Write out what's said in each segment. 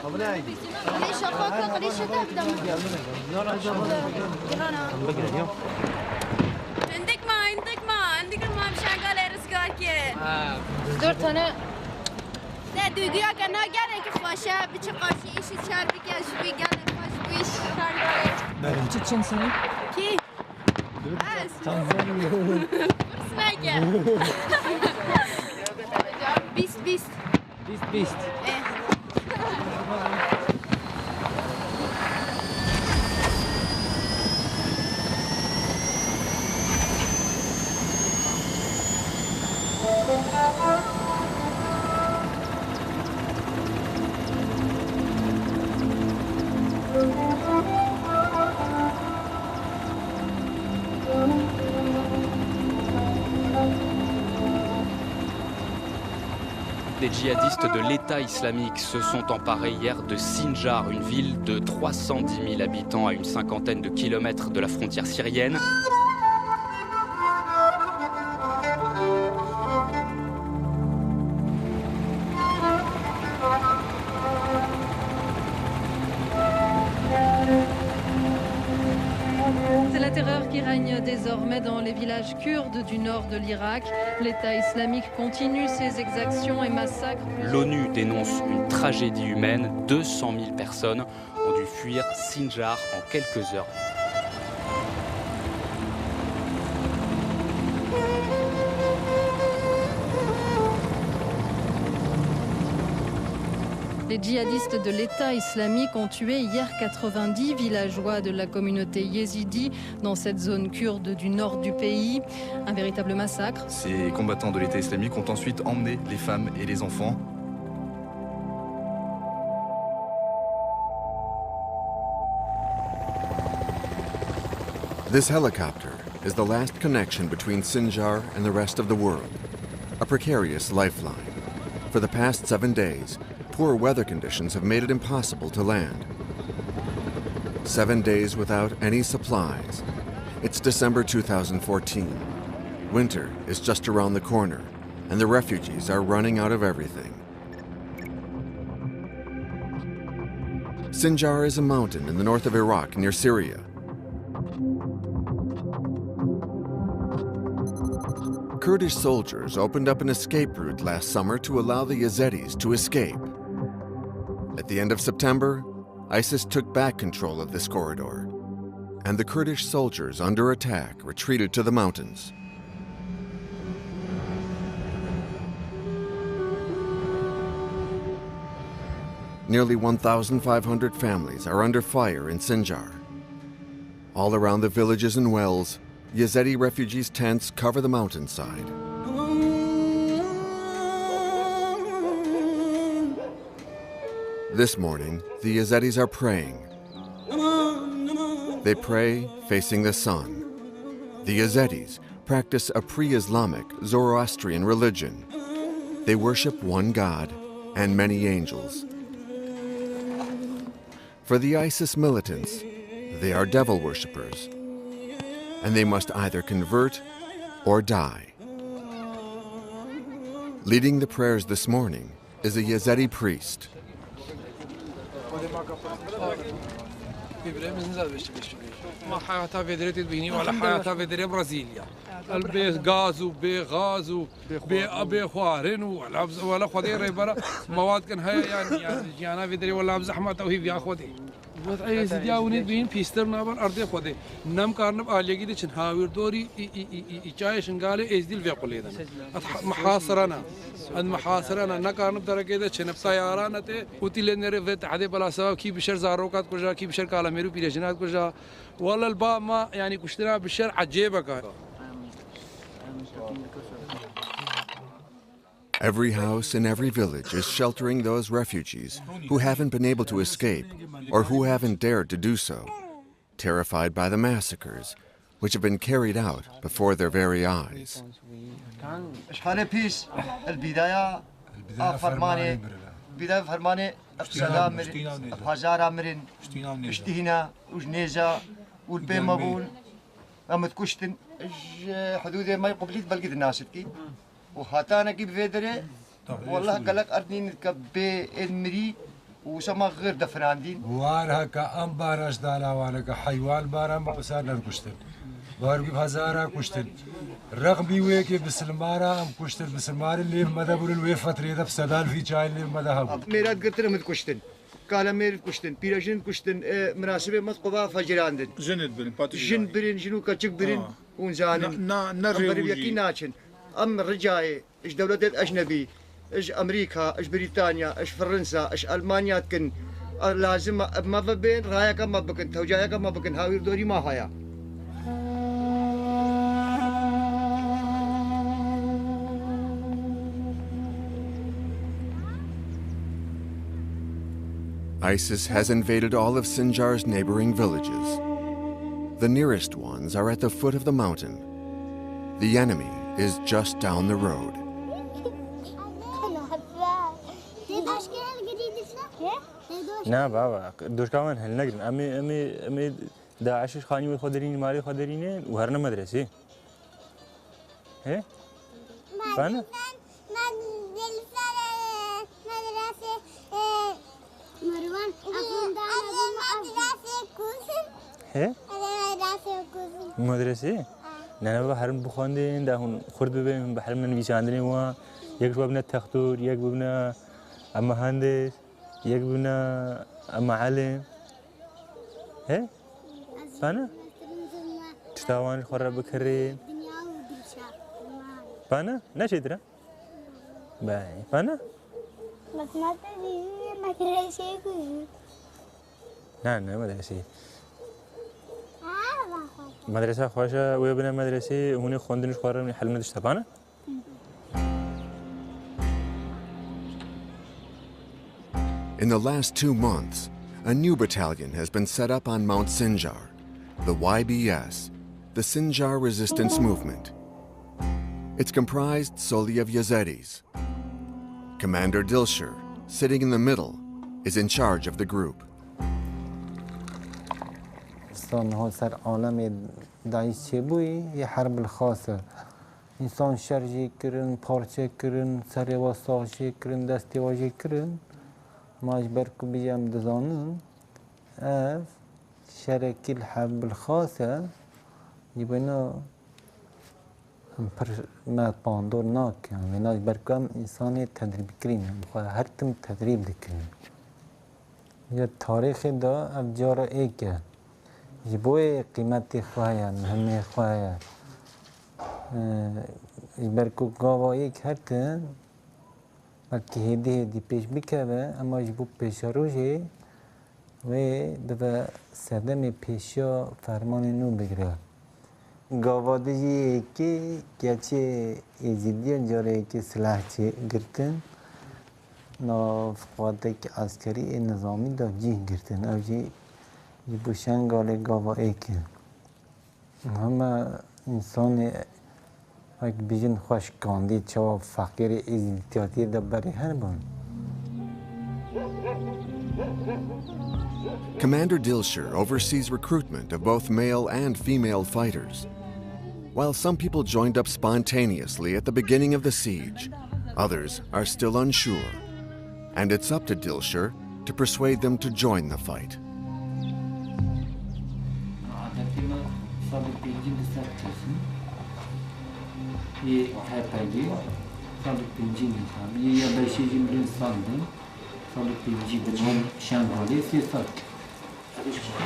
عندك الماء مشان قال رزقك دور تاني لا دوديا كنا قال لك خوشة بتشقاشي إيش تشار بكاش بي قال لك خوش بيش شار تشنسني كي تنزانيا اسمعك بيست بيست بيست ايه Les djihadistes de l'État islamique se sont emparés hier de Sinjar, une ville de 310 000 habitants à une cinquantaine de kilomètres de la frontière syrienne. C'est la terreur qui règne désormais dans les villages kurdes du nord de l'Irak. L'État islamique continue ses exactions et massacres. L'ONU dénonce une tragédie humaine. 200 000 personnes ont dû fuir Sinjar en quelques heures. Les djihadistes de l'État islamique ont tué hier 90 villageois de la communauté yézidi dans cette zone kurde du nord du pays. Un véritable massacre. Ces combattants de l'État islamique ont ensuite emmené les femmes et les enfants. This helicopter is the last connection between Sinjar and the rest of the world, a precarious lifeline. For the past 7 days, poor weather conditions have made it impossible to land. 7 days without any supplies. It's December 2014. Winter is just around the corner, and the refugees are running out of everything. Sinjar is a mountain in the north of Iraq near Syria. Kurdish soldiers opened up an escape route last summer to allow the Yazidis to escape. At the end of September, ISIS took back control of this corridor, and the Kurdish soldiers under attack retreated to the mountains. Nearly 1,500 families are under fire in Sinjar. All around the villages and wells, Yazidi refugees' tents cover the mountainside. This morning, the Yazidis are praying. They pray facing the sun. The Yazidis practice a pre-Islamic Zoroastrian religion. They worship one God and many angels. For the ISIS militants, they are devil worshippers, and they must either convert or die. Leading the prayers this morning is a Yazidi priest. ما حياتها في دريت بيني ولا حياتها في دري برازيليا البيت غاز وبغاز وبخوارن ولا خدي ريبرا مواد كان هي يعني جانا في دري ولا بزحمه توهي يا خدي بس اي سديا وني بين بيستر نابر ارض خدي نم كارنب اليغي دي هاوير دوري اي شنغالي ازديل في قليدن محاصرنا المحاصرنا نكارنب درجه ده شنب سيارانته وتيلنر في تحدي بلا سبب كي بشر زاروكات كجا كي بشر كالا ميرو بيرجنات كجا والله البا ما يعني كشتنا بالشر عجيبك. Every house in every village is sheltering those refugees who haven't been able to escape or who haven't dared to do so, terrified by the massacres which have been carried out before their very eyes. وخاتانا كيف فيدري والله قال لك أرنين كبي المري وسما غير دفراندين وانا كأم بارش دالا وانا كحيوان بارم بسارنا كشتن باربي هزارا كشتن رغم بيويكي بسلمارا ام كشتن بسلمار اللي مدى بقول الوي فترة ده بسدال في جاي اللي مدى هب ميراد قلت لهم كشتن قال مير كشتن بيرجن كشتن مناسبة متقبا فجراندن جند برين باتو جن برين جنو كتشك برين ونزانن نرجو يكي ناچن ام رجاي ايش دولة الاجنبي ايش امريكا ايش بريطانيا ايش فرنسا ايش المانيا تكن لازم ما بين رايك ما بكن توجايك ما بكن هاوير دوري ما هيا ISIS has invaded all of Sinjar's neighboring villages. The nearest ones are at the foot of the mountain. The enemy is just down the road. نه بابا دوشكامان هل نقدر أمي داعش خاني وخدرين مالي خدرينين وهرنا مدرسة هه فانا مروان هه مدرسة نه بابا هرم بخواندين ده هون خرد ببين بحرمنا نبيشاندني وا يك بابنا تختور يك بابنا مهندس يك بابنا معلم هه فانا تشتاوان خرب بكرين فانا نشدرا باي فانا نه مدرسة مدرسة خوشة ويبنا مدرسة هوني خوندنش خورا من حلم تشتبانا In the last 2 months, a new battalion has been set up on Mount Sinjar, the YBS, the Sinjar Resistance Movement. It's comprised solely of Yazidis. Commander Dilshir, sitting in the middle, is in charge of the group. إنسان سر عالم داعش چه بوی یه حرب الخاصه انسان شرجی کرن پارچه کرن سر واساشه کرن دستی واژه کرن ماجبر کو بیام دزانن اف شرکی الحرب الخاصه يبينا ما باندور ناك يعني ناس بركم إنسان تدريب كريم هر تم تدريب لكريم يا التاريخ ده أفجار إيكه جبوي قيمتي خوايا مهمة خوايا بركو قاوا إيك هركن بلكي هدي بيش بكبه أما جبو بيش روجي و دبا سردم بيشا فرمان نو بگره گاواده جی که چه ایزیدی جاره که سلاح چه گرتن نافقاده که عسکری نظامی دا جی گرتن او جی بوشنگال گاوا ایکه همه انسان یک بیجن خوش کاندی چه فقیر ایزیدیاتی دا بری هر بان Commander Dilshir oversees recruitment of both male and female fighters. While some people joined up spontaneously at the beginning of the siege, others are still unsure, and it's up to Dilshir to persuade them to join the fight.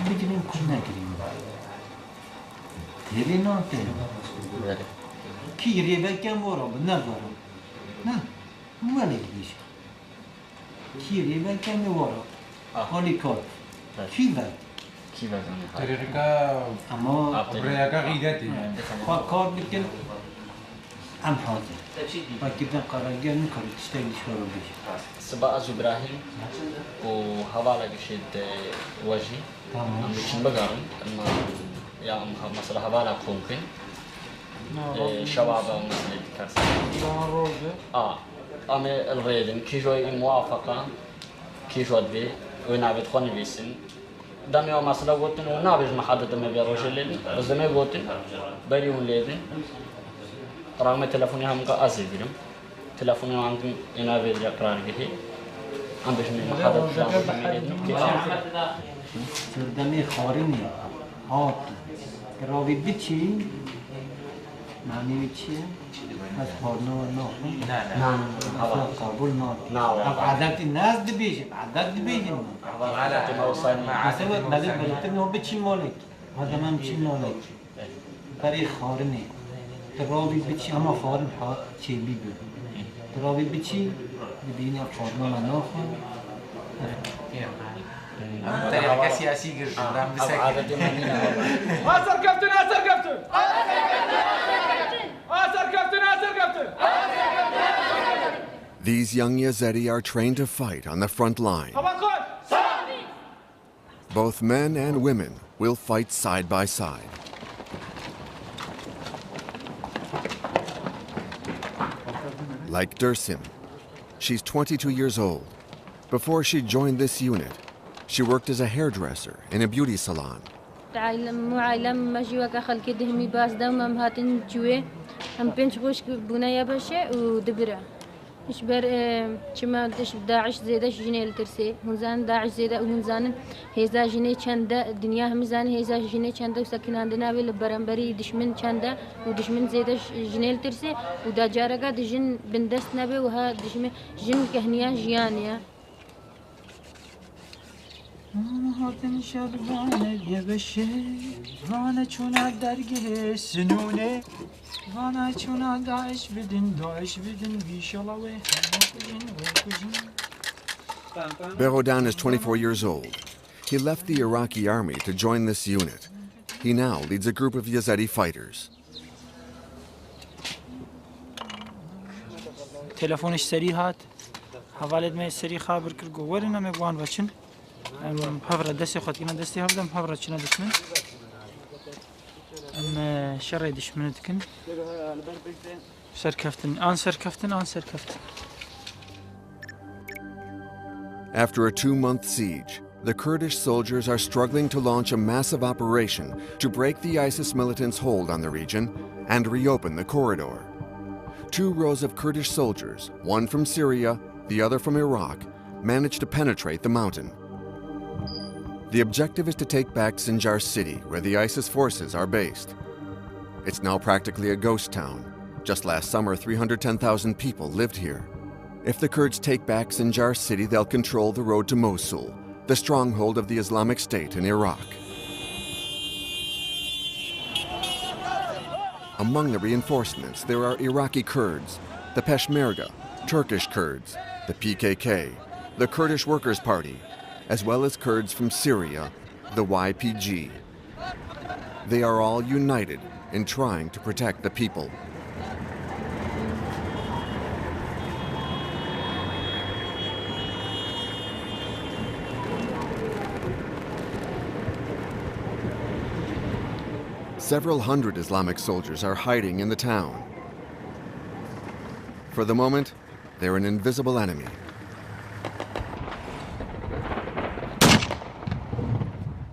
بگیریم کن نگیریم دیلی نه کی ریبه کم وارم نوارم نه ولی بیش کی ریبه کم وارم حالی کار کی ود طریقه اما برایگه غیدتی کار بکن ام حاضر وكيف قرارجا نكر تشتغل شغل بيش سباق أزو إبراهيم وحوالة قشيد وجهي تمام مش بقارن أما يا مثلا حوالة كونكين شباب مثلا كاس أما الريدن كيشوي موافقة كيشوي بي وينعبد خوني بيسن دامي مثلا قلتن ونعبد محدد ما بيروش الليل بس دامي قلتن بريون ليدن رغم تلفوني هم كأسي بيرم تلفوني عندهم إنا بيجا قرار جهي أم بيش من محاضرة سردمي خارني هات راوي بتشي معني بتشي بس خارنا وناخن نعم قبول ناخن عدد الناس دبيجي عدد دبيجي حسب نادي بلتر نو بتشي مالك هذا ما بتشي مالك بري خارني تراوي بتشي أما خارن حات شيء بيجو تراوي بتشي بديني خارنا وناخن طريقة سياسية قدام بسكت آسر كابتن آسر كابتن آسر كابتن آسر كابتن. These young Yazidi are trained to fight on the front line. Both men and women will fight side by side. Like Dersim, she's 22 years old. Before she joined this unit, she worked as a hairdresser in a beauty salon. إيش بر شما دش داعش زيدا جنيه الترسي هنزان داعش زيدا وهنزان هيزا جنيه چندا دنيا همزان هيزا جنيه چندا وسكن عندنا بالبرامبري دشمن چندا ودشمن زيدا جنيه الترسي ودا جارقا دجن بندست نبي وها دشمن جن كهنيا جيانيا هاتن شبانه يبشه وانا چونا درگه سنونه وانا چونا داعش بدن بيشلاوي Berodan is 24 years old. He left the Iraqi army to join this unit. He now leads a group of Yazidi fighters. تلفونش سري هات حوالد ما سري خابر كرگو ورنا مبوان بچن محافرة دستي خد كنا دستي هبدا محافرة شنا دشمن أما شر دشمن دكن سركفتن آن سركفتن After a 2-month siege, the Kurdish soldiers are struggling to launch a massive operation to break the ISIS militants' hold on the region and reopen the corridor. 2 rows of Kurdish soldiers, one from Syria, the other from Iraq, managed to penetrate the mountain. The objective is to take back Sinjar city, where the ISIS forces are based. It's now practically a ghost town. Just last summer, 310,000 people lived here. If the Kurds take back Sinjar city, they'll control the road to Mosul, the stronghold of the Islamic State in Iraq. Among the reinforcements, there are Iraqi Kurds, the Peshmerga, Turkish Kurds, the PKK, the Kurdish Workers' Party, as well as Kurds from Syria, the YPG. They are all united in trying to protect the people. Several hundred Islamic soldiers are hiding in the town. For the moment, they're an invisible enemy.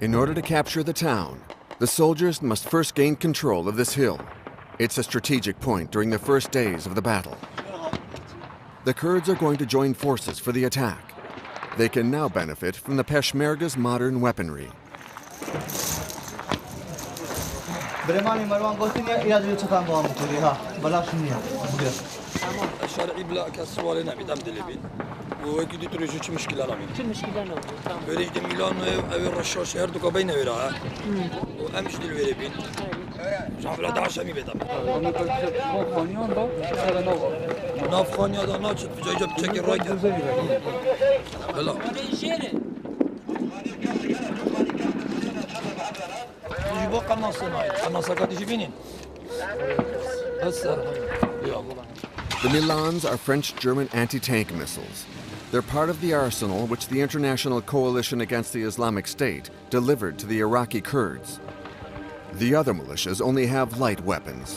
In order to capture the town, the soldiers must first gain control of this hill. It's a strategic point during the first days of the battle. The Kurds are going to join forces for the attack. They can now benefit from the Peshmerga's modern weaponry. وكده تروجو شو مشكلة رامي؟ شو المشكلة نو؟ بريد ميلان أو الرشاش هردو كبين وراها وأمش للوربين. شاف لا دعش أمي بدم. ناف خانيان ده ناتش في جاي جاب تشكي رايد. هلا. يجيبوا قناص ناي قناص كده يجيبينين. بس The Milans are French-German anti-tank missiles. They're part of the arsenal which the International Coalition Against the Islamic State delivered to the Iraqi Kurds. The other militias only have light weapons.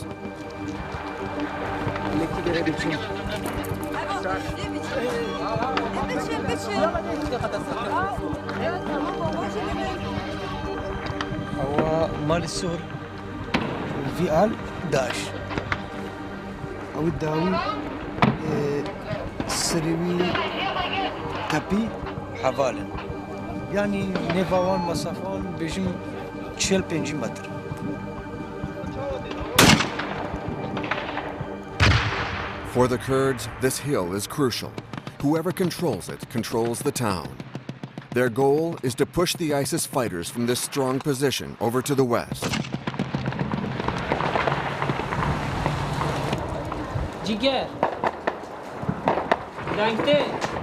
هو مال السور الفئال داعش أو الداوي السريوي تبي حوالن يعني نيفاوان مسافان بيجم 45 متر. For the Kurds, this hill is crucial. Whoever controls it controls the town. Their goal is to push the ISIS fighters from this strong position over to the west. Jiger. Dankte.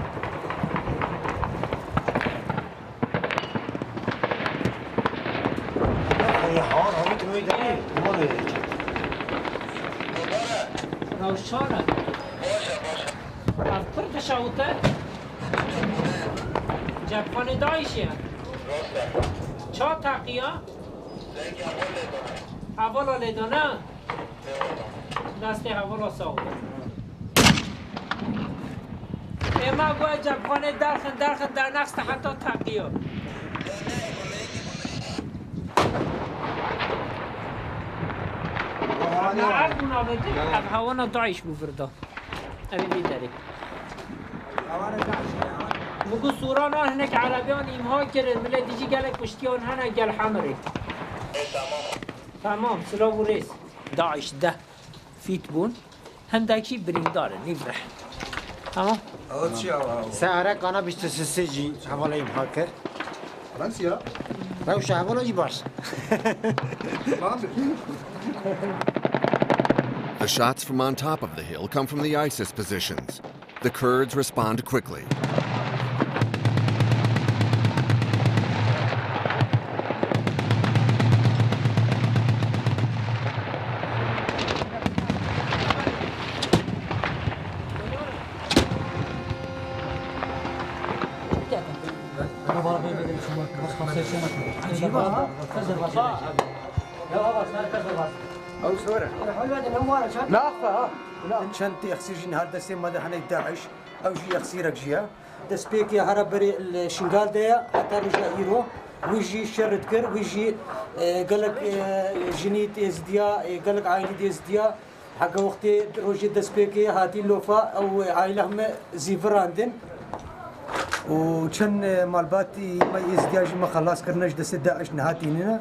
شلونك؟ أذكر تشاوته؟ جابخانه داعشية چا تقیه؟ حوالا لیدانه؟ دست حوالا ساوته اما گوه جابخانه درخن در نقص حتی تقیه أنا عارف مناظرتك هوانا داعش بفردا أبي بيتاري هوانا داعش بقول صورانا هناك عربيان إمها كرن ملا تيجي قالك بشتيان هنا قال حمري تمام سلام وريس داعش ده فيتبون هنداكي بريندار نفرح تمام سعرك أنا بيستسجي حوالا إمها كر فرنسيا روش حوالا جباش The shots from on top of the hill come from the ISIS positions. The Kurds respond quickly. أو صورة لا أخفى إن شنتي أخسيرجين هذا السيم ماذا حنا داعش أو جي أخسيرك جيا تسبيك يا هربري الشنغال ده حتى رجع يروح ويجي شرد كر ويجي قالك جنيت إزديا قالك عائلة إزديا حق وقتي روجي تسبيك هاتي اللوفا أو عائلة هم زيفراندن وكان مالباتي ما يزدياج ما خلاص كرناش دس داعش نهاتيننا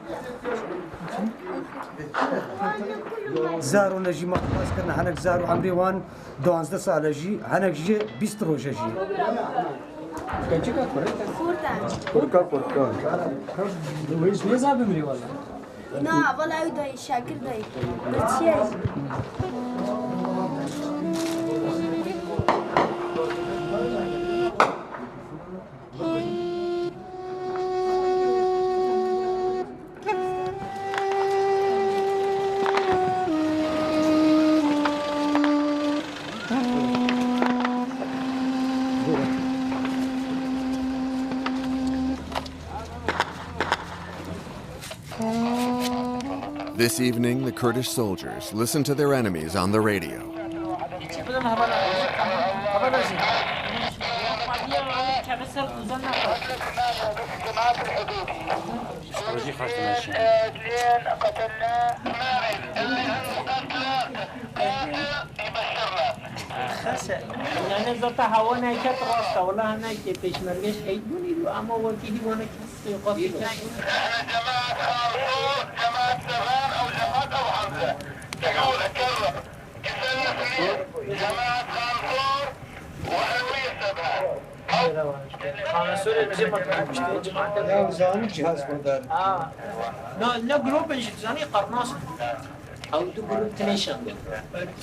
زارو نجي ما خلاص كرنا حنك زارو عمري وان 12 سال جي حنك جي 20 روجه جي كوركا ويش ميزا بمري والله لا والله داي شاكر داي برتشيز This evening, the Kurdish soldiers listen to their enemies on the radio. يعني زرت هوانا كت راسته ولا هنا كيفش مرجش هيدوني له أما وكيدي وانا كيس قصير جماعة سران أو جماعة أو حمزة تقول أكرر جماعة خانفور وحلوية سبعة خانسور الجماعة جهاز مدار لا جروب جزاني قرناص أو تقول تنيشن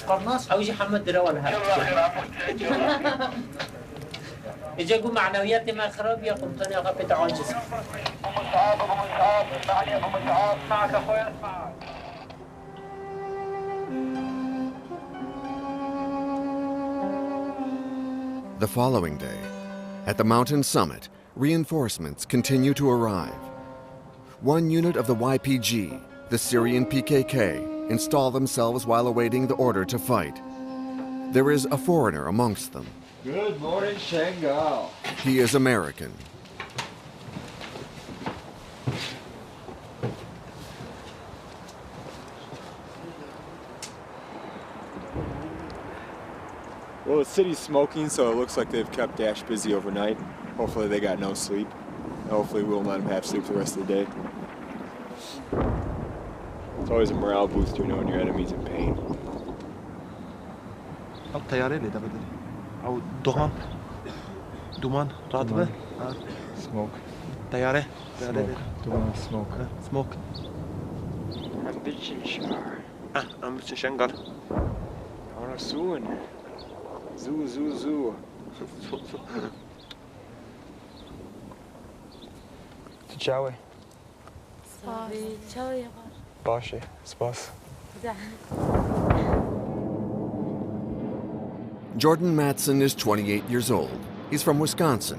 قرناص أو يجي حمد دراوة هذا إجا يقول معنوياتي ما خراب يا قمتني أغا بتعاجز معك أخويا The following day, at the mountain summit, reinforcements continue to arrive. One unit of the YPG, the Syrian PKK, install themselves while awaiting the order to fight. There is a foreigner amongst them. Good morning, Shangal. He is American. Well, the city's smoking, so it looks like they've kept Daesh busy overnight. Hopefully they got no sleep. Hopefully we won't let them have sleep the rest of the day. It's always a morale booster knowing your enemy's in pain. الطيارة اللي ده بدري أو دومان راتبة Smoke. طيارة Smoke. Smoke. I'm bitching Shar. I'm Shengar. Ana soon. Zoo. Ciao. ciao يا Bashi. Spas. Jordan Matson is 28 years old. He's from Wisconsin.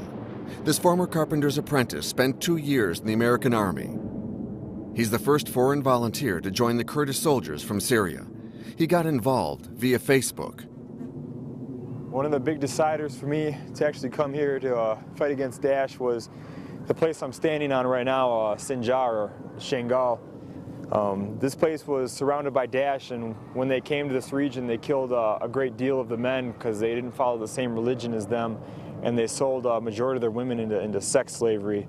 This former carpenter's apprentice spent 2 years in the American Army. He's the first foreign volunteer to join the Kurdish soldiers from Syria. He got involved via Facebook. One of the big deciders for me to actually come here to fight against Daesh was the place I'm standing on right now, Sinjar or Shengal. This place was surrounded by Daesh, and when they came to this region, they killed a great deal of the men because they didn't follow the same religion as them, and they sold a majority of their women into sex slavery.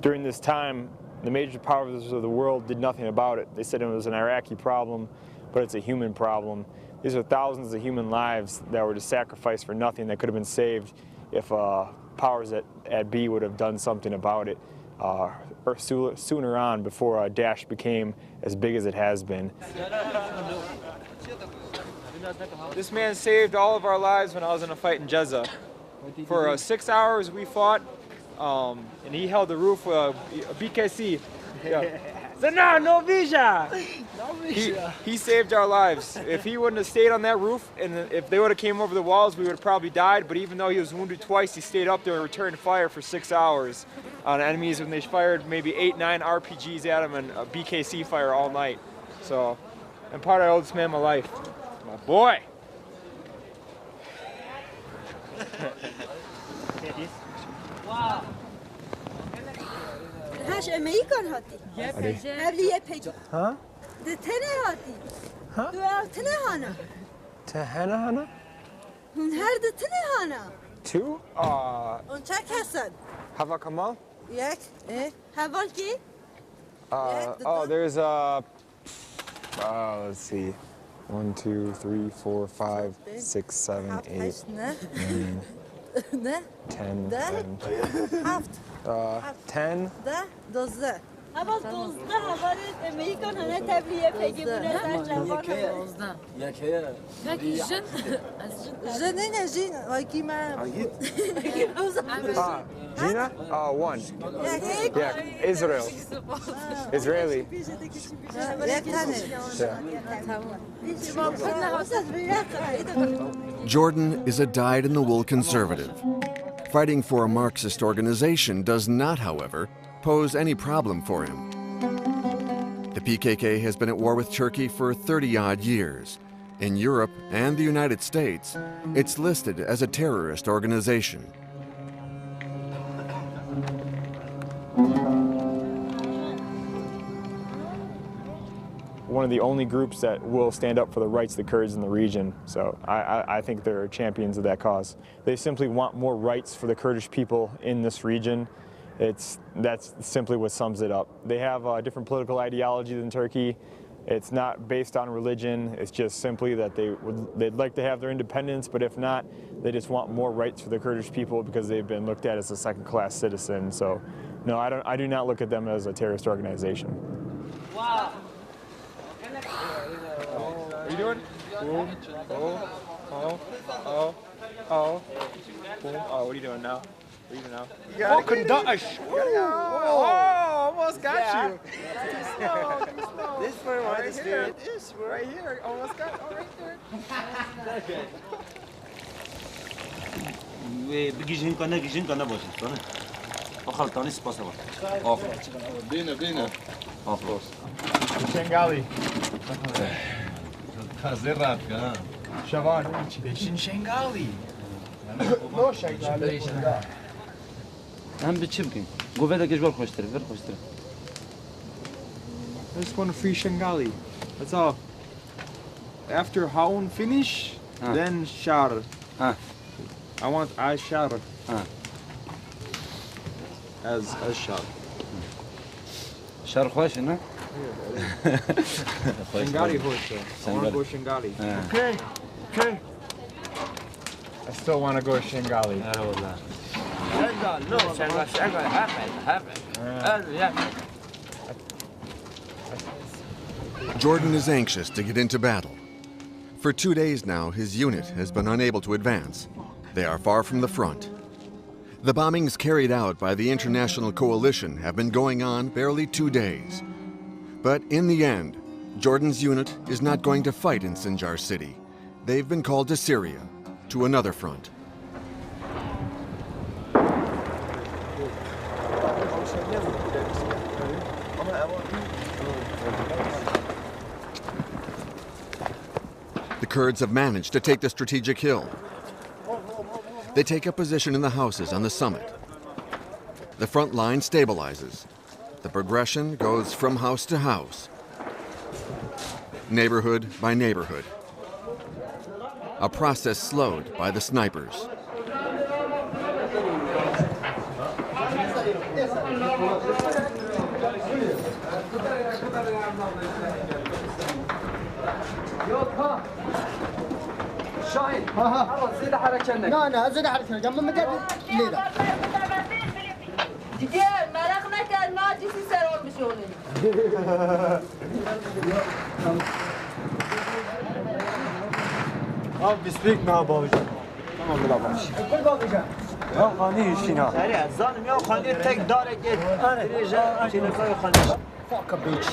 During this time, the major powers of the world did nothing about it. They said it was an Iraqi problem, but it's a human problem. These are thousands of human lives that were just sacrificed for nothing that could have been saved if powers at B would have done something about it or sooner on before Daesh became as big as it has been. This man saved all of our lives when I was in a fight in Jezza. For 6 hours we fought, and he held the roof with a BKC. No visa. He saved our lives. If he wouldn't have stayed on that roof, and if they would have came over the walls, we would have probably died. But even though he was wounded twice, he stayed up there and returned fire for 6 hours on enemies when they fired maybe 8-9 RPGs at him and a BKC fire all night. So, I'm part of I owe this man my life. My boy. Wow. هاش امریکان هاتی قبلی پیجا ها ده تنه هاتی ها دو تنه هانا تهنا هانا هون هر ده تنه هانا تو اون چه کسن هوا کمال یک هوا کی there's let's see 1 2 3 4 5 6 7 8 9 نه 10 هفت 10 12 اول 12 حوالي امریکان هنه تبلیه پیگی بونه در جوان یکیه جن جنين جين هايكي ما Gina? 1. Yeah, Israel. Israeli. Jordan is a dyed-in-the-wool conservative. Fighting for a Marxist organization does not, however, pose any problem for him. The PKK has been at war with Turkey for 30-odd years. In Europe and the United States, it's listed as a terrorist organization. One of the only groups that will stand up for the rights of the Kurds in the region, so I think they're champions of that cause. They simply want more rights for the Kurdish people in this region. That's simply what sums it up. They have a different political ideology than Turkey. It's not based on religion. It's just simply that they'd like to have their independence, but if not, they just want more rights for the Kurdish people because they've been looked at as a second-class citizen. So, no, I do not look at them as a terrorist organization. Wow. What are you doing? What are you doing now? What are you doing now? Oh, Kundash! Oh, almost got you. This one right here. Right here. Almost got it. Oh, right there. بگیجین کنه باشید کنه. خالتانی سپاس با. بینه. آفرین. Shengali. خازر رفت که. Shavan. Shengali. No Shengali. هم به چی بگیم؟ گوه دکش بر خوشتره. I just want a free Shengali. That's all. After Haun finish, then Shar. I want Ashar. از شر شر خوش نه شنگالی خوش I want to go Shengali. Okay. I still want to go to Shengali. Jordan is anxious to get into battle. For 2 days now, his unit has been unable to advance. They are far from the front. The bombings carried out by the international coalition have been going on barely 2 days. But in the end, Jordan's unit is not going to fight in Sinjar city. They've been called to Syria, to another front. The Kurds have managed to take the strategic hill. They take up position in the houses on the summit. The front line stabilizes. The progression goes from house to house, neighborhood by neighborhood. A process slowed by the snipers. شاهين ها زيد حركة لا زيد حركة جنب مدد ليدا دیگه مرق نکرد ما چیزی سرور بشونیم We speak now, Bobby. Tamam bula baş. كل باقي Ya khani işina. سريع الظالم يا خليه تك دارك رجع تلقاه خليه Fuck a bitch.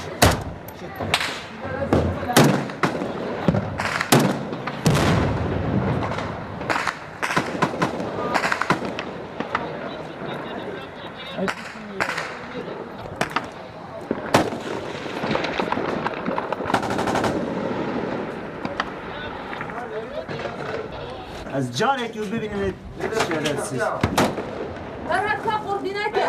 از جارك وبيبين الشراسي هر کا قربینته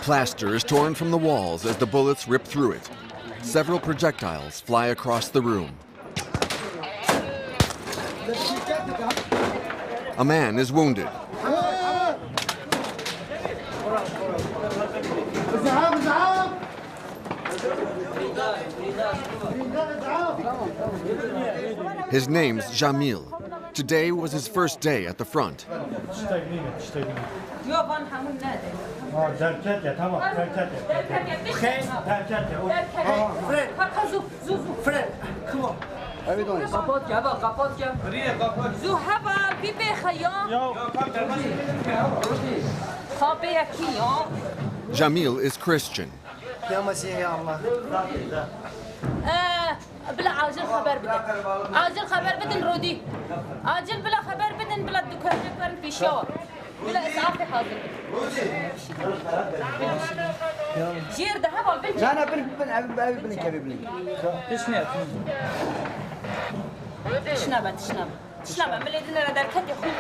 Plaster is torn from the walls as the bullets rip through it. Several projectiles fly across the room. A man is wounded. His name's Jamil. Today was his first day at the front. Jamil is Christian. بلا عاجل خبر بدن عاجل خبر بدن رودي عاجل بلا خبر بدن بلا الدكان يكبر في شاور بلا اسعاف حاضر جير ذهب والبنت لا انا بن كبيبني تشنب تشنب من اللي دنا دركت يا اخوي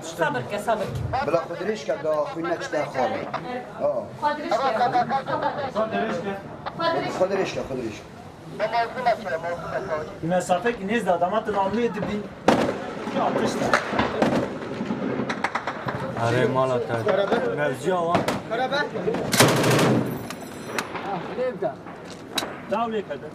صبرك صبرك بلا خدريش كذا خوينا تشتا خالي خدريش المسافه که نیز دادمات ناملی دبین که آتش داد آره مالا کرد مرزی آوان داولی کرده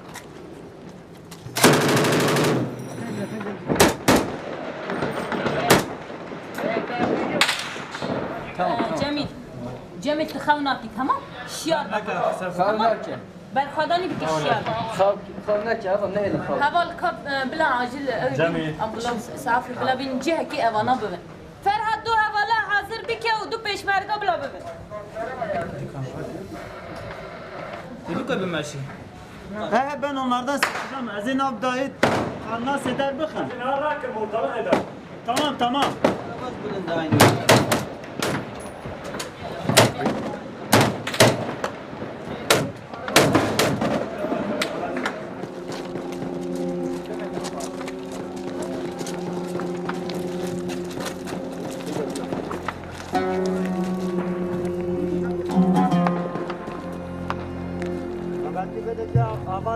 جميل تخوناكي تمام شيار خوناكي بل خداني بك الشيار خوناكي هذا نهل خون هذا الكب بلا عاجل جميل امبولانس اسعاف بلا بين جهه كي اوانا ببن فرهد دو هوالا حاضر بك ودو پیشمرگا بلا ببن دیدو که بمشی ben onlardan sıkacağım. Ezin abdayı anlas eder bakın. Tamam. A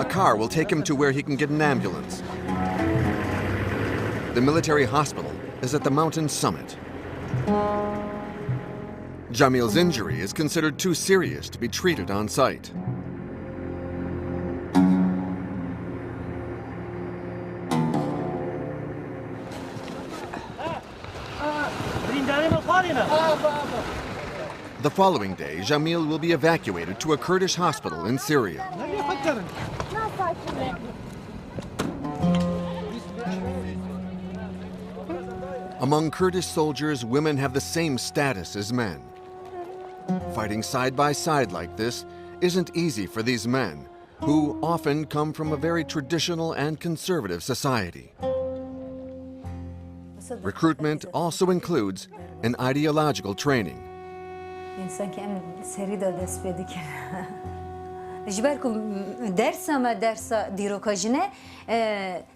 car will take him to where he can get an ambulance. The military hospital is at the mountain summit. Jamil's injury is considered too serious to be treated on site. The following day, Jamil will be evacuated to a Kurdish hospital in Syria. Among Kurdish soldiers, women have the same status as men. Fighting side by side like this isn't easy for these men, who often come from a very traditional and conservative society. Recruitment also includes an ideological training. İnsan ki em seri de dest pê dikin. Ji ber ku dersa me dersa dîrokajine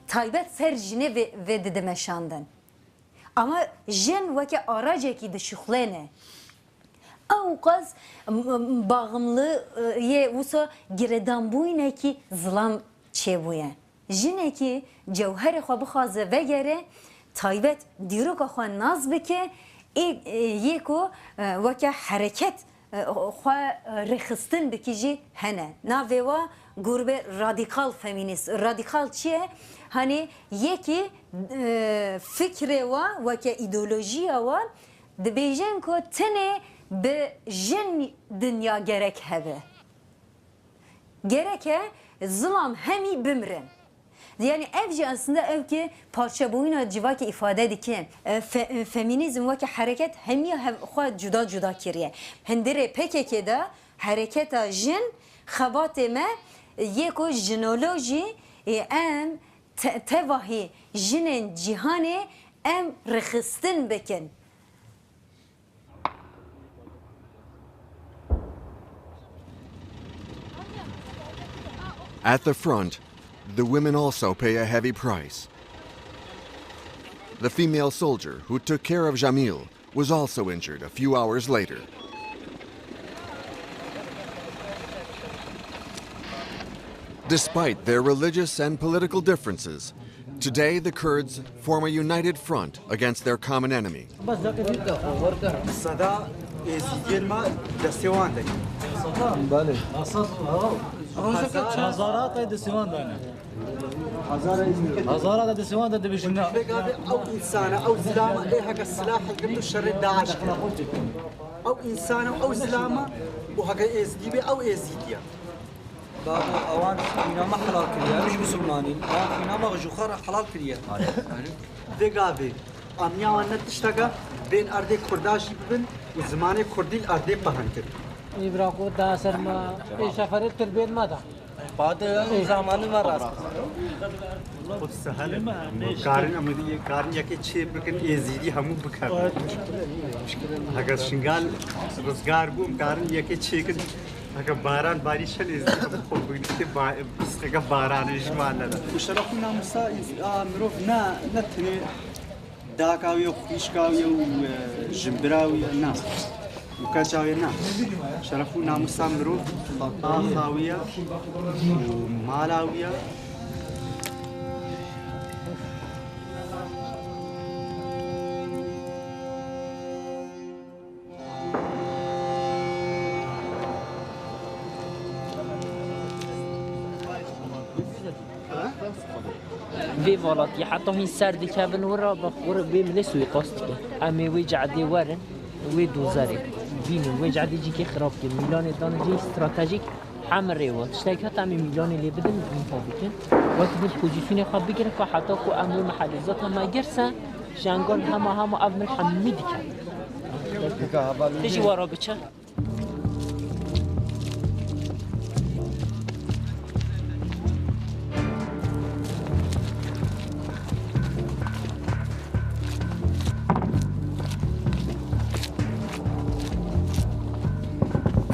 taybet ser jine vê didimeşandin. Ama jin weke aracekî dişuxlêne. Ew qas bağımlı yê wisa giredanbûyinekî zilam çêbûye. Jinekî cewherê xwe bixwaze vegere taybet dîroka xwe naz bike یه کو وکه حرکت خو رخصتن بکیجی هنه ناویوا گربه رادیکال فمینیست رادیکال چیه هنی یکی فکر وکه ایدئولوژی دبیجن کو تنه به جن دنیا gerek هبه gerek ظلم همی بمرن yani evci aslında ev ki parça boyuna civaki ifade dikin feminizm ve ki hareket hemiye xwe cuda cuda kiriye hindire PKK'da hareketa jin xebatê me yeko jinoloji em tevahi jinên cîhanê em rixistin bikin. At the front, the women also pay a heavy price. The female soldier who took care of Jamil was also injured a few hours later. Despite their religious and political differences, today the Kurds form a united front against their common enemy. هزارات دسوان ده بيجنا او انسان او زلامه لها السلاح اللي شر داعش او انسان او زلامه وهكا ازديبي او ازيديا بابا اوان فينا ما حلال كليا مش مسلمانين فينا ما غجوخر حلال كليا دغابي امنيا وانا تشتغل بين ارض كرداشي ببن وزمان كردي الارض بهنكر يبراكو داسر ما ايش فريت تربيت ماذا بعد زمان ما راس خود سهل کارن امدی کارن یکی چه بکن ازیدی همون بکن اگر شنگال روزگار بوم کارن یکی چه کن اگر باران باریشن ازیدی خوب بگیری بس اگر بارانش ماله مشترکونا مسا مروف نه تنی داکاوی و خویشکاوی و جنبراوی نه وكاچاوي نا شرفونا مسامرو خاوية ومالاوية في فولاتي حتى هين سرد كابن ورا بخور بيملس ويقصد امي ويجع دي ورن ويدوزاري بيني ويجع دي جيكي خراب كي ميلان دان جي استراتيجيك حمري و تشتاك حتى ميلان اللي بدن من فابيكن وقت بالبوزيشن خاب بيجرك حتى كو امر محلزات ما جرسا جانغون هما ابن حميد كان تجي ورا بتشا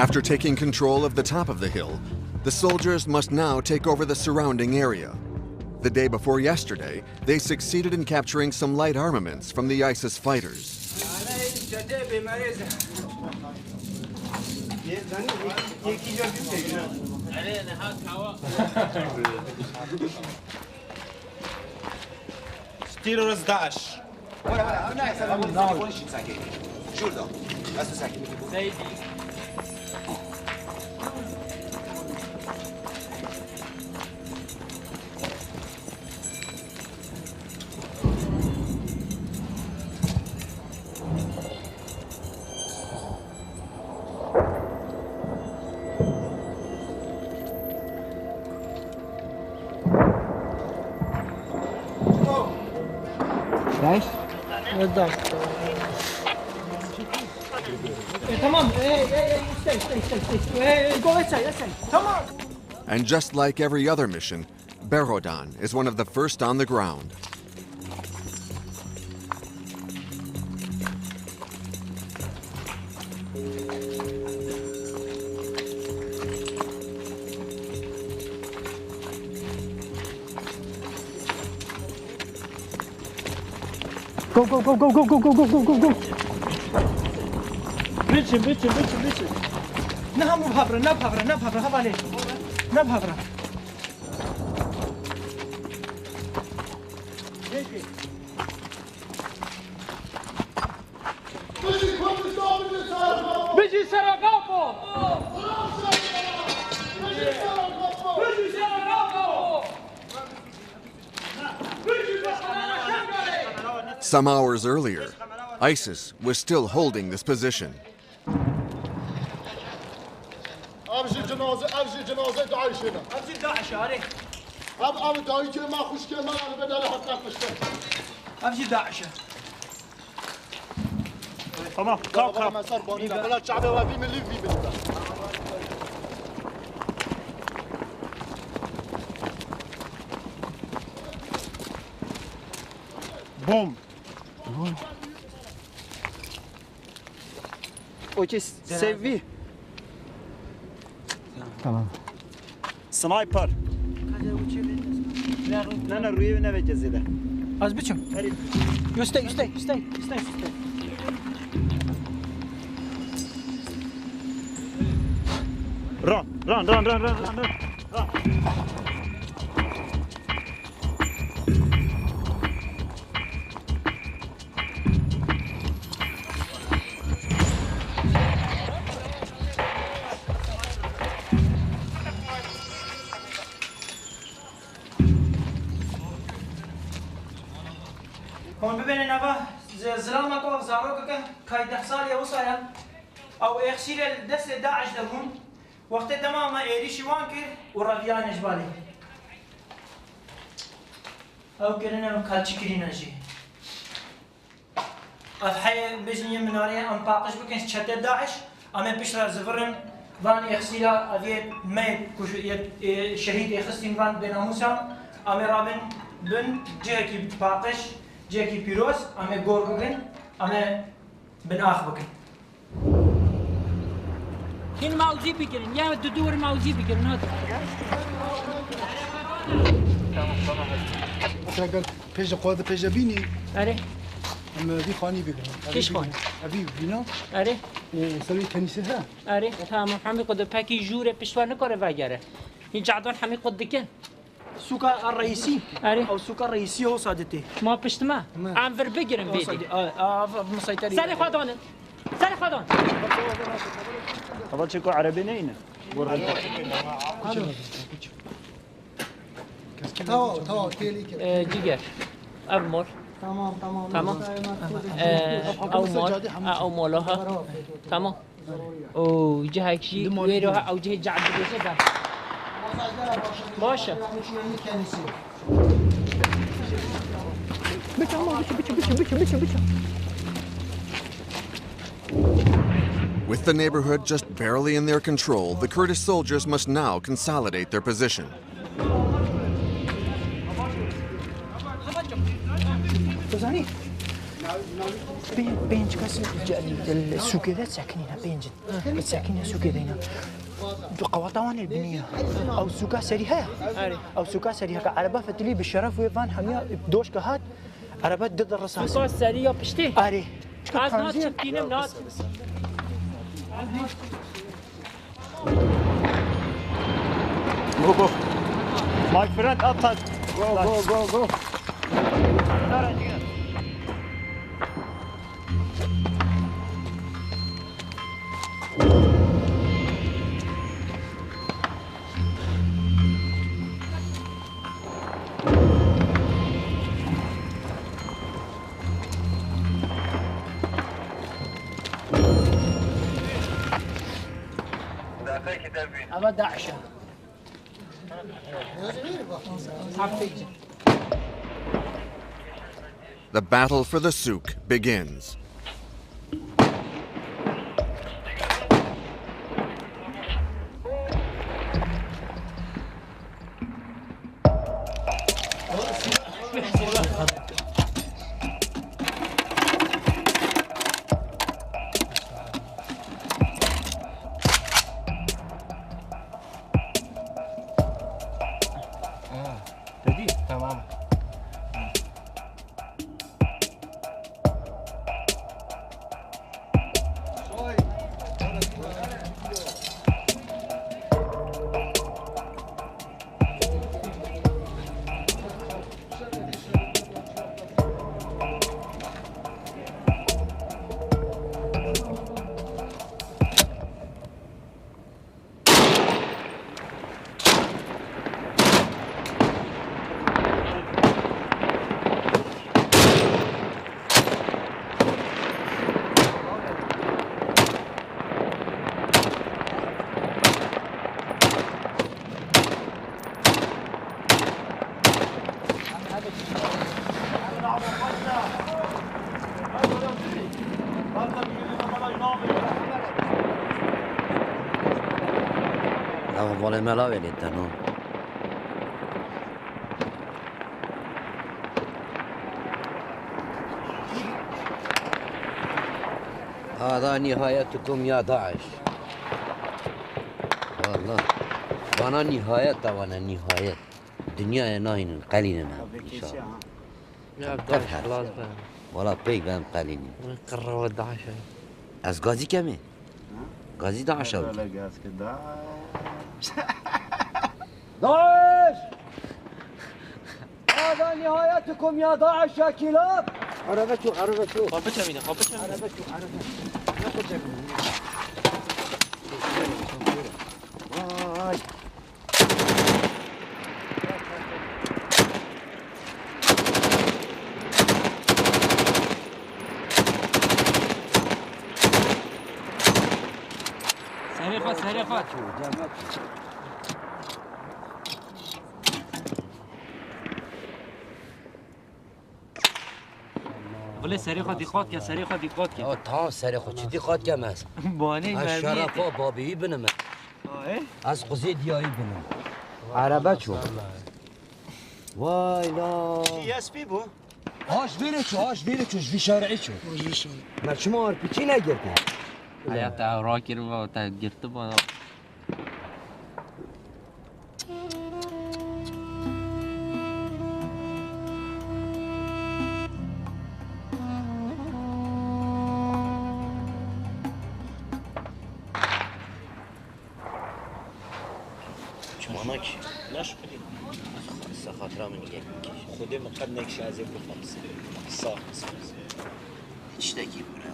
After taking control of the top of the hill, the soldiers must now take over the surrounding area. The day before yesterday, they succeeded in capturing some light armaments from the ISIS fighters. Nice. بالضبط تمام go inside تمام. And just like every other mission, Berodan is one of the first on the ground. Go. Bitte. Na bhavra, havale. Na bhavra. Bici Saragapo! Some hours earlier, ISIS was still holding this position. Boom. Otis, sevi. Tamam. Sniper. نه روی نوجه زده. Az biçim. You stay. Run. هون ببینین آقا زلمه که زاروک که کای 10 سالی وصایا او اخشیل دست داعش دهون وقت تمام ایریشی وان کرد و رویانش بالی او کرنه کالچی کرینجی افحی بجنی مناری ام باقش بکنش چته داعش اما بشرا زفرن وان اخشیلا اوی ميت كوش شهيد اخستين وان بناموسا اما رابن بن جهكي باقش جهكي بيروس اما غور بكن اما بن اخ بكن هين موزي بكرن يا دور موزي بكرن هذا مثلا بيجا قواد بيجا بيني اره اما في خاني بكرن كيش خان ابي بينا اره وسوي كنيسه اره تمام حمي قد باكي جوره بشوار نكره وگره هين جعدون حمي قد دكن السوق الرئيسي او السوق الرئيسي هو صادتي ما بشتما عم فر بگرن بيدي مسيطرين سالي خدان اول شيء عربي نينا تاو تيلي جيجر أبمر تمام أو مال أو مالها تمام أو جهة شيء ويروها أو جهة جعد بيشة باشا With the neighborhood just barely in their control, the Kurdish soldiers must now consolidate their position. بينج كاس السوق ذا ساكنينها بينج ساكنين السوق ذينا قواطوان البنيه او سوق سريها او سوق سريها عربه فتلي بالشرف ويفان حميه دوش كهات عربات ضد الرصاص سوق سريع بشتي اري از نات شتينم نات Go. My friend, outside. Go. أبا داعشة The battle for the souk begins. تمام. والله ما لا ولد تنو هذا نهايتكم يا داعش والله وانا نهاية وانا نهاية الدنيا ناين قليلنا ان شاء الله يا داعش خلاص ولا بيك بهم قليلين قرروا داعش از غازي كمي غازي داعش داعش هذا نهايتكم يا داعش يا كلاب عرفتوا خابتش امينه سريفات ولی سریخا دیقات که تا سریخا چی دیقات که ماست بانه از شرفا بابی بنم از قضی دیایی بنم عربه چو وای لا چی اسبی بو؟ هاش ویره چو جوی شارعی چو ما شما آرپیچی نگرده حیات راکر و تا گرته با ماماك لاش قديم خاطر من يك خدي من قد نكش عزيز بخمس صح تشتكي برا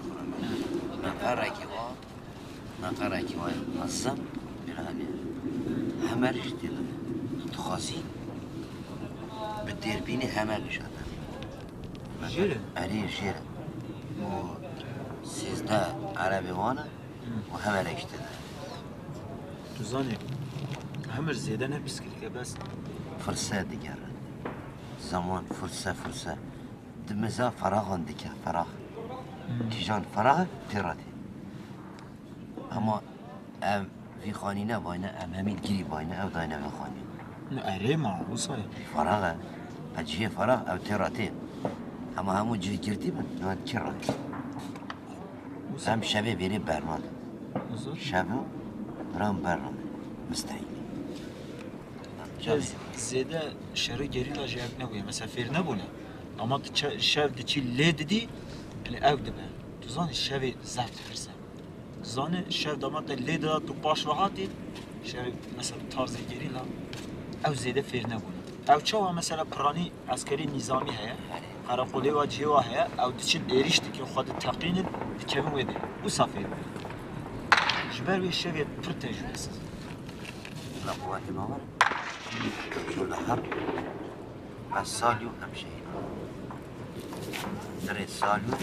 ما قراكي ما قراكي نظم برامي همرش دل تخازي بدير بيني همرش هذا جيرة عليه جيرة و سيزدا عربي وانا وهمرش دل تزاني همر زيادة نبيس كلك بس فرصة ديگر زمان فرصة دمزا فراغ ديگر فراغ تيجان فراغ تيراتي اما ام في خانينا باينا ام همين جري باينا او داينا في خاني اري معروسة فراغ اجيه فراغ او تيراتي اما همو جوی گردی من نوان چی را هم شبه بیری برمان شبه رام برمان مستعیلی زیاده شهر گریلا جیب نبوده مثلا فیر نبونه اما شب چی لید دی یعنی او دبه تو زانی شب زفت فرسه زانی شب دامات لید دا تو باش راحتی شب مثلا تارز گریلا او زیاده فیر نبونه او چه مثلا پرانی عسکری نظامی هست قراقولی و جیوا هست او دیچه دیریشتی که خود تقین دیکه ویده او سفید جبر وی شب پرتجو هست لا قوات مامر شو الحرب الساليو أمشي دري الساليو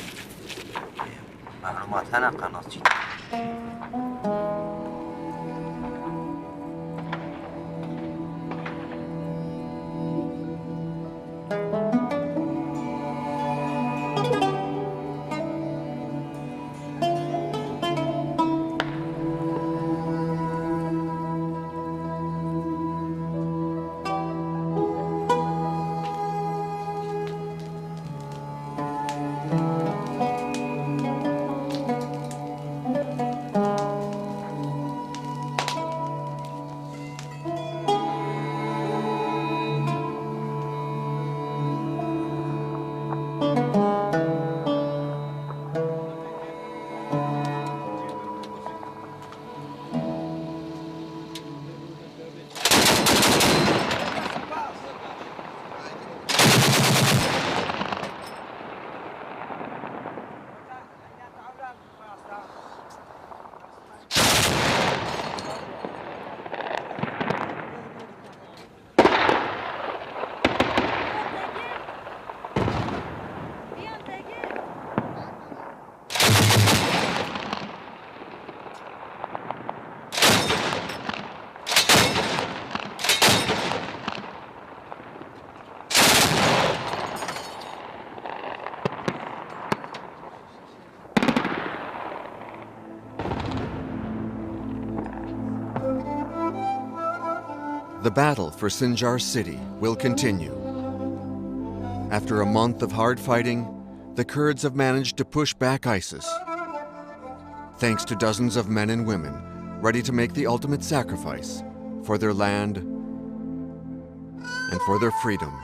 معلومات هنا قناصي The battle for Sinjar city will continue. After a month of hard fighting, the Kurds have managed to push back ISIS. Thanks to dozens of men and women ready to make the ultimate sacrifice for their land and for their freedom.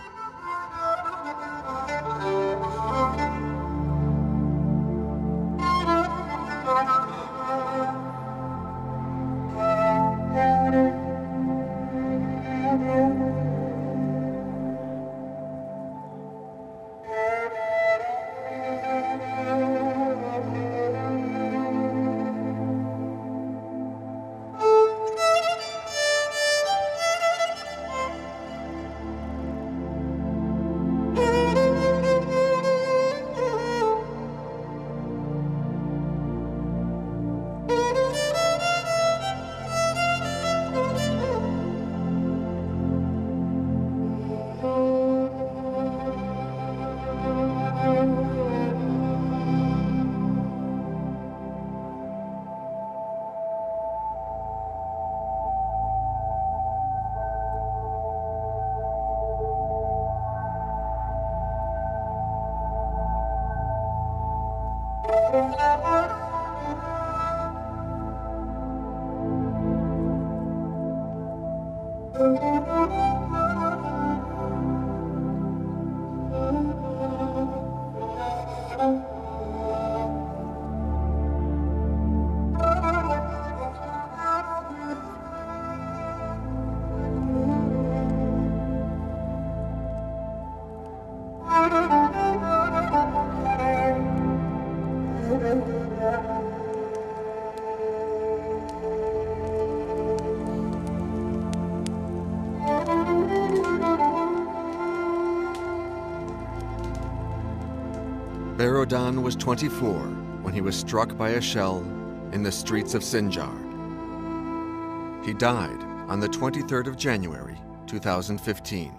Barodan was 24 when he was struck by a shell in the streets of Sinjar. He died on the 23rd of January, 2015.